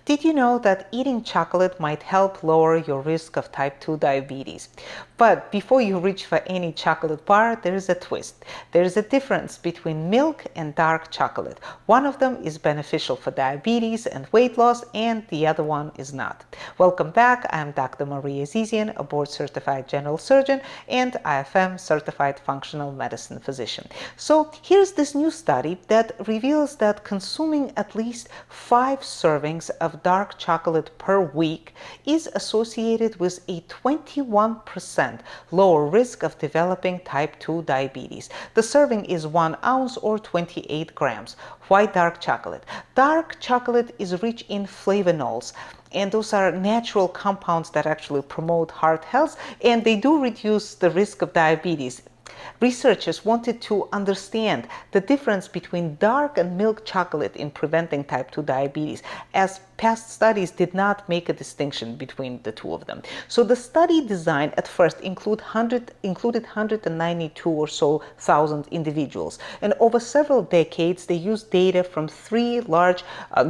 Did you know that eating chocolate might help lower your risk of type 2 diabetes? But before you reach for any chocolate bar, there is a twist. There is a difference between milk and dark chocolate. One of them is beneficial for diabetes and weight loss, and the other one is not. Welcome back. I'm Dr. Maria Azizian, a board-certified general surgeon and IFM-certified functional medicine physician. So here's this new study that reveals that consuming at least 5 servings of dark chocolate per week is associated with a 21% lower risk of developing type 2 diabetes. The serving is 1 ounce or 28 grams. Why dark chocolate? Dark chocolate is rich in flavonols, and those are natural compounds that actually promote heart health, and they do reduce the risk of diabetes. Researchers wanted to understand the difference between dark and milk chocolate in preventing type 2 diabetes, as past studies did not make a distinction between the two of them. So the study design at first included 192 or so thousand individuals. And over several decades, they used data from 3 large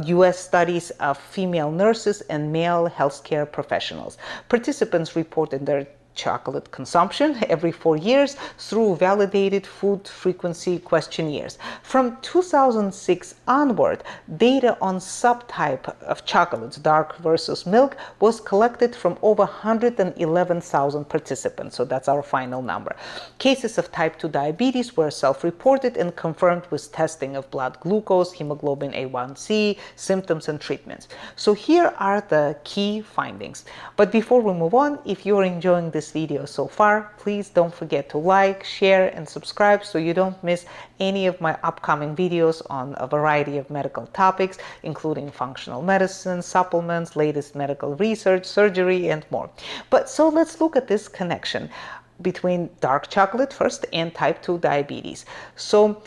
US studies of female nurses and male healthcare professionals. Participants reported their chocolate consumption every 4 years through validated food frequency questionnaires. From 2006 onward, data on subtype of chocolates, dark versus milk, was collected from over 111,000 participants. So that's our final number. Cases of type 2 diabetes were self-reported and confirmed with testing of blood glucose, hemoglobin A1C, symptoms, and treatments. So here are the key findings. But before we move on, if you're enjoying this video so far, please don't forget to like, share, and subscribe so you don't miss any of my upcoming videos on a variety of medical topics, including functional medicine, supplements, latest medical research, surgery, and more. But so let's look at this connection between dark chocolate first and type 2 diabetes. So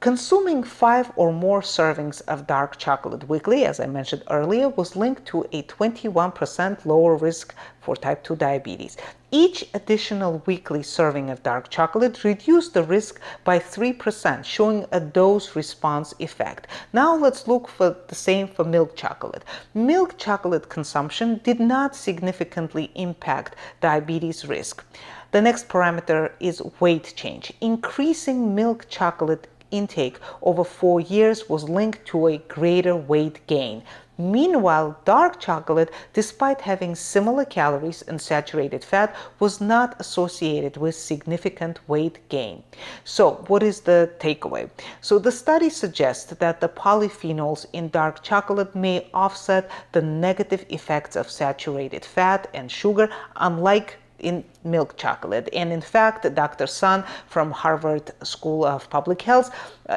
consuming 5 or more servings of dark chocolate weekly, as I mentioned earlier, was linked to a 21% lower risk for type 2 diabetes. Each additional weekly serving of dark chocolate reduced the risk by 3%, showing a dose-response effect. Now let's look for the same for milk chocolate. Milk chocolate consumption did not significantly impact diabetes risk. The next parameter is weight change. Increasing milk chocolate intake over 4 years was linked to a greater weight gain. Meanwhile, dark chocolate, despite having similar calories and saturated fat, was not associated with significant weight gain. So what is the takeaway? So the study suggests that the polyphenols in dark chocolate may offset the negative effects of saturated fat and sugar, unlike in milk chocolate. And in fact, Dr. Sun from Harvard School of Public Health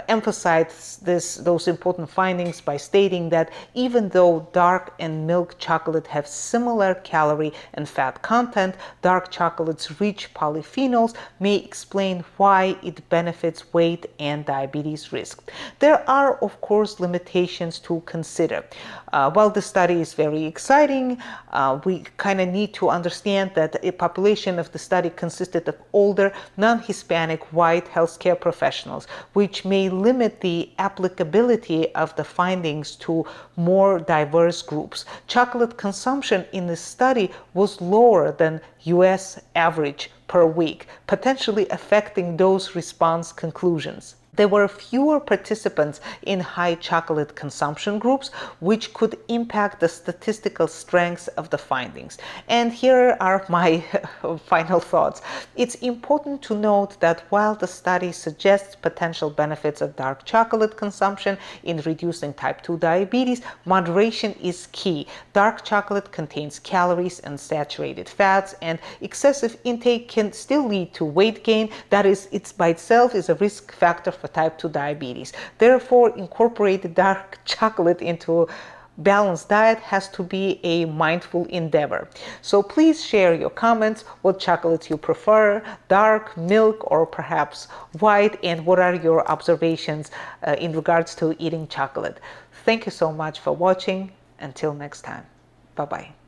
emphasized those important findings by stating that even though dark and milk chocolate have similar calorie and fat content, dark chocolate's rich polyphenols may explain why it benefits weight and diabetes risk. There are, of course, limitations to consider. While the study is very exciting, we kind of need to understand that a population of the study consisted of older, non-Hispanic, white healthcare professionals, which may limit the applicability of the findings to more diverse groups. Chocolate consumption in this study was lower than US average per week, potentially affecting dose response conclusions. There were fewer participants in high chocolate consumption groups, which could impact the statistical strengths of the findings. And here are my final thoughts. It's important to note that while the study suggests potential benefits of dark chocolate consumption in reducing type 2 diabetes, moderation is key. Dark chocolate contains calories and saturated fats, and excessive intake can still lead to weight gain. That is, it by itself is a risk factor for type 2 diabetes. Therefore, incorporating dark chocolate into a balanced diet has to be a mindful endeavor. So please share your comments, what chocolates you prefer, dark, milk, or perhaps white, and what are your observations in regards to eating chocolate. Thank you so much for watching. Until next time. Bye-bye.